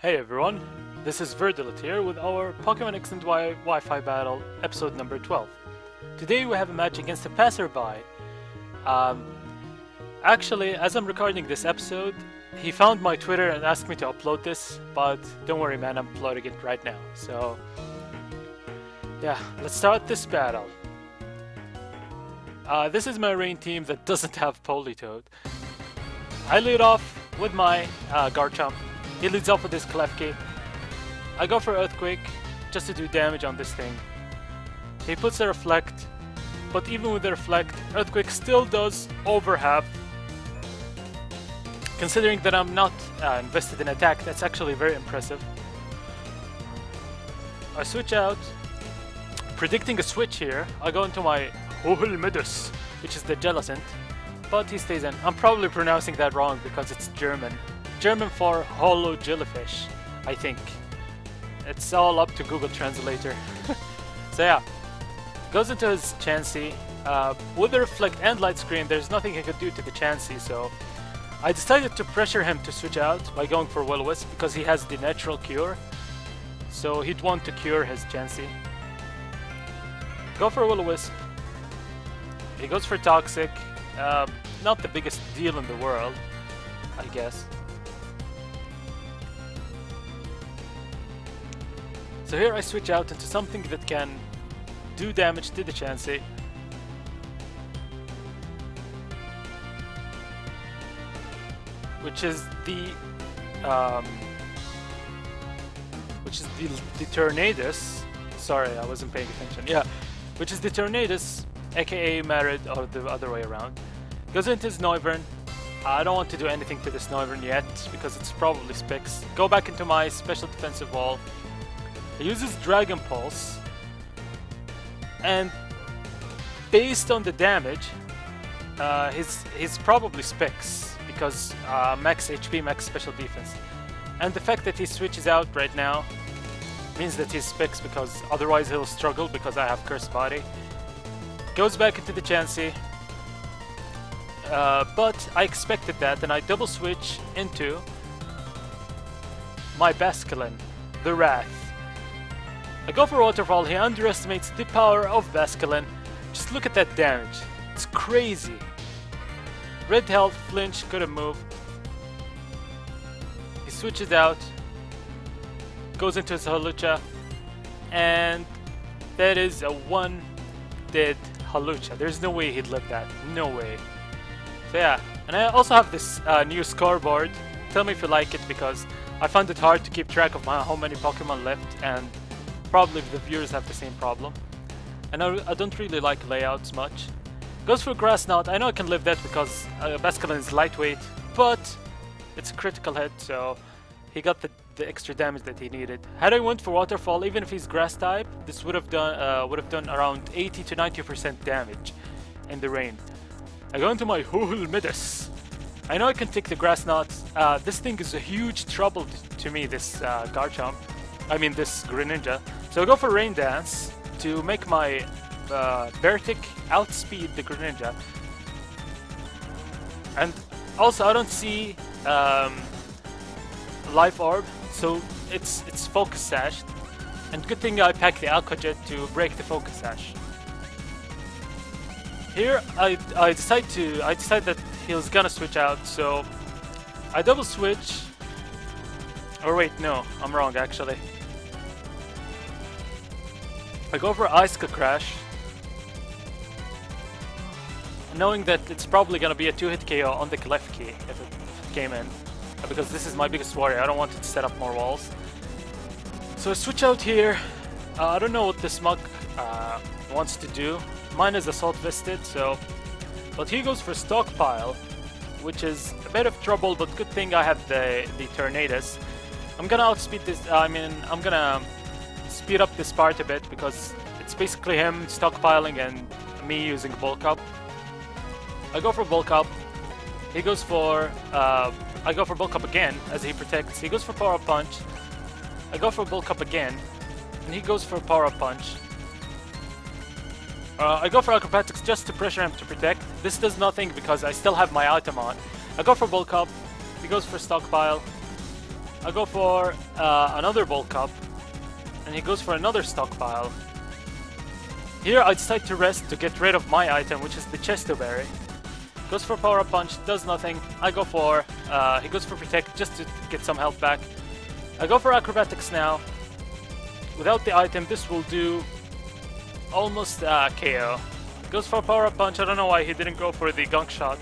Hey everyone, this is Virdelet here with our Pokemon X and Y Wi-Fi battle, episode number 12. Today we have a match against a passerby. Actually, as I'm recording this episode, he found my Twitter and asked me to upload this, but don't worry man, I'm uploading it right now. So, yeah, let's start this battle. This is my rain team that doesn't have Politoed. I lead off with my Garchomp. He leads off with his Klefki. I go for Earthquake just to do damage on this thing. He puts a Reflect, but even with the Reflect, Earthquake still does over half. Considering that I'm not invested in attack, that's actually very impressive. I switch out, predicting a switch here. I go into my Hohelmedus, which is the Jellicent, but he stays in. I'm probably pronouncing that wrong because it's German. German for hollow jellyfish, I think. It's all up to Google Translator. So yeah, goes into his Chansey. With the Reflect and Light Screen, there's nothing he could do to the Chansey, so I decided to pressure him to switch out by going for Will-O-Wisp because he has the natural cure. So he'd want to cure his Chansey. Go for Will-O-Wisp. He goes for Toxic. Not the biggest deal in the world, I guess. So here I switch out into something that can do damage to the Chansey. Which is the Tornadus. Sorry, I wasn't paying attention. Yeah, which is the Tornadus, aka Marid, or the other way around. Goes into his Noivern. I don't want to do anything to this Noivern yet because it's probably Spix. Go back into my special defensive wall. He uses Dragon Pulse, and based on the damage, he's probably Spix because max HP, max special defense, and the fact that he switches out right now means that he's Spix because otherwise he'll struggle because I have Cursed Body. Goes back into the Chansey, but I expected that, and I double switch into my Basculin, the Wrath. I go for Waterfall. He underestimates the power of Basculin. Just look at that damage. It's crazy. Red health, flinch, couldn't move. He switches out. Goes into his Hawlucha. And that is a one dead Hawlucha. There's no way he'd live that. No way. So yeah. And I also have this new scoreboard. Tell me if you like it because I found it hard to keep track of how many Pokemon left, and probably the viewers have the same problem. And I don't really like layouts much. Goes for Grass Knot. I know I can live that because Basculin is lightweight, but it's a critical hit, so he got the extra damage that he needed. Had I went for Waterfall, even if he's Grass type, this would have done around 80 to 90% damage in the rain. I go into my Hohelmedus. I know I can take the Grass Knot. This thing is a huge trouble to me, this Garchomp. I mean this Greninja. So I go for Rain Dance to make my Beartic outspeed the Greninja. And also I don't see Life Orb, so it's Focus Sashed. And good thing I packed the Aqua Jet to break the Focus Sash. Here I decide that he was gonna switch out, so I double switch. Or wait, no, I'm wrong actually. I go for Icicle Crash, knowing that it's probably gonna be a 2-hit KO on the Klefki if it came in, because this is my biggest worry. I don't want it to set up more walls. So I switch out here. I don't know what this Mug wants to do. Mine is Assault Vested, so... But he goes for Stockpile, which is a bit of trouble, but good thing I have the Tornadus. I'm gonna outspeed this, I'm gonna speed up this part a bit because it's basically him stockpiling and me using Bulk Up. I go for Bulk Up. He goes for, I go for Bulk Up again as he protects. He goes for Power Up Punch. I go for Bulk Up again, and he goes for Power Up Punch. I go for Acrobatics just to pressure him to protect. This does nothing because I still have my item on. I go for Bulk Up. He goes for Stockpile. I go for another bulk up, and he goes for another stockpile. Here I decide to rest to get rid of my item, which is the Chesto Berry. Goes for Power Up Punch, does nothing. I go for, he goes for Protect just to get some health back. I go for Acrobatics now. Without the item, this will do almost KO. Goes for Power Up Punch, I don't know why he didn't go for the Gunk Shot.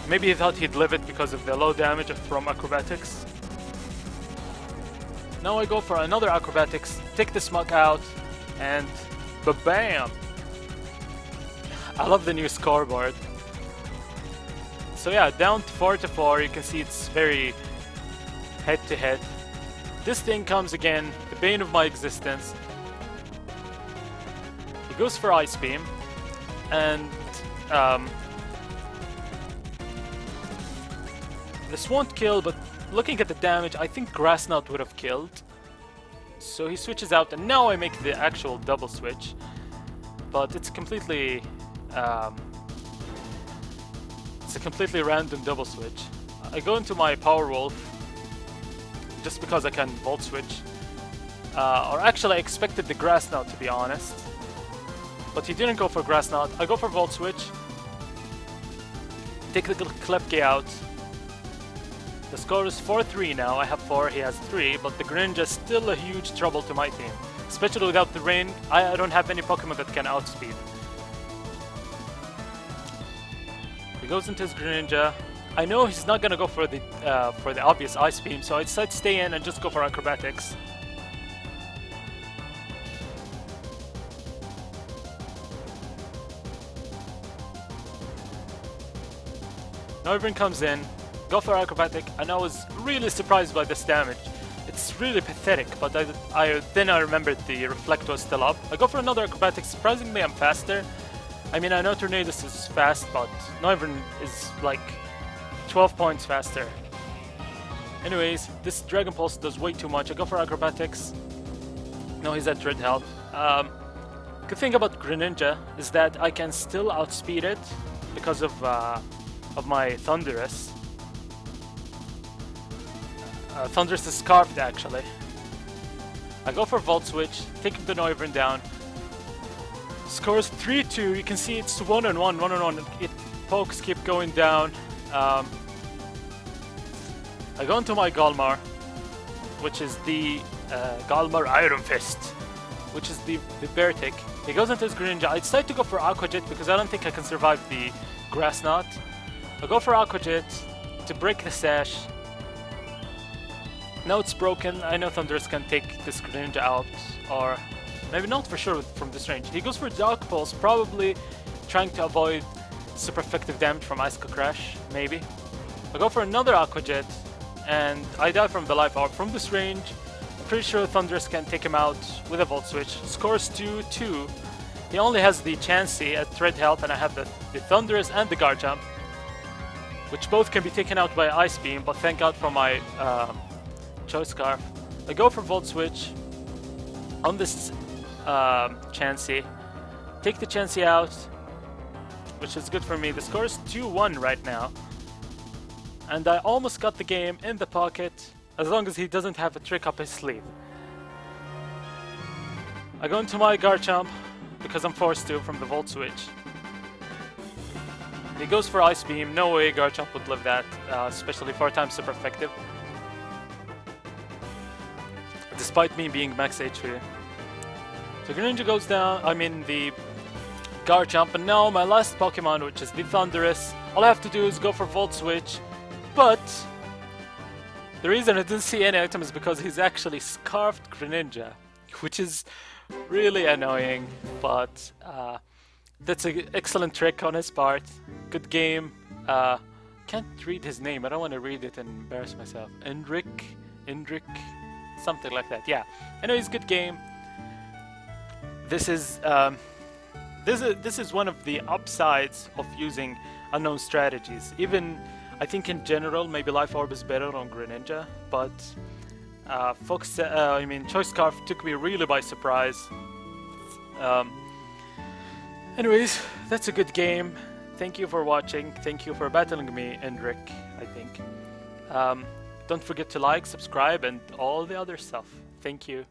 Maybe he thought he'd live it because of the low damage from Acrobatics. Now I go for another Acrobatics, take the Smuck out, and ba-bam! I love the new scoreboard. So yeah, down to 4-4, you can see it's very head-to-head. This thing comes again, the bane of my existence. He goes for Ice Beam, and this won't kill, but looking at the damage, I think Grass Knot would have killed. So he switches out, and now I make the actual double switch. But it's completely... it's a completely random double switch. I go into my Power Wolf, just because I can Volt Switch. Or actually I expected the Grass Knot, to be honest. But he didn't go for Grass Knot. I go for Volt Switch. Take the Klefki out. The score is 4-3 now. I have 4, he has 3, but the Greninja is still a huge trouble to my team. Especially without the rain, I don't have any Pokemon that can outspeed. He goes into his Greninja. I know he's not gonna go for the obvious Ice Beam, so I decide to stay in and just go for Acrobatics. Noivern comes in, go for Acrobatic, and I was really surprised by this damage. It's really pathetic, but then I remembered the Reflect was still up. I go for another Acrobatic, surprisingly I'm faster. I mean, I know Tornadus is fast, but Noivern is like 12 points faster. Anyways, this Dragon Pulse does way too much. I go for Acrobatics. No, he's at red health. Good thing about Greninja is that I can still outspeed it because of my Thundurus. Thundurus is scarfed actually. I go for Volt Switch, taking the Noivern down. Scores 3-2. You can see it's 1-1, 1-1. Pokes keep going down. I go into my Galmar, which is the Galmar Iron Fist, which is the Bear Tick. He goes into his Greninja. I decide to go for Aqua Jet because I don't think I can survive the Grass Knot. I go for Aqua Jet to break the sash. Now it's broken. I know Thundurus can take this Greninja out, or maybe not for sure from this range. He goes for Dark Pulse, probably trying to avoid super effective damage from Icicle Crash, maybe. I go for another Aqua Jet, and I die from the Life Orb. From this range, I'm pretty sure Thundurus can take him out with a Volt Switch. Scores 2-2. He only has the Chansey at red health, and I have the Thundurus and the Garchomp, which both can be taken out by Ice Beam, but thank God for my Choice Scarf. I go for Volt Switch on this Chansey. Take the Chansey out, which is good for me. The score is 2-1 right now. And I almost got the game in the pocket, as long as he doesn't have a trick up his sleeve. I go into my Garchomp, because I'm forced to from the Volt Switch. He goes for Ice Beam. No way Garchomp would live that, especially 4 times super effective. Despite me being max HP. So Greninja goes down, I mean the Garchomp, and now my last Pokemon, which is the Thundurus. All I have to do is go for Volt Switch, but the reason I didn't see any item is because he's actually Scarfed Greninja, which is really annoying, but that's an excellent trick on his part. Good game. Can't read his name, I don't want to read it and embarrass myself. Indrik, something like that, yeah. Anyways, good game. This is one of the upsides of using unknown strategies. Even, I think in general, maybe Life Orb is better on Greninja, but Choice Scarf took me really by surprise. Anyways, that's a good game. Thank you for watching. Thank you for battling me, Indrik, I think. Don't forget to like, subscribe, and all the other stuff. Thank you.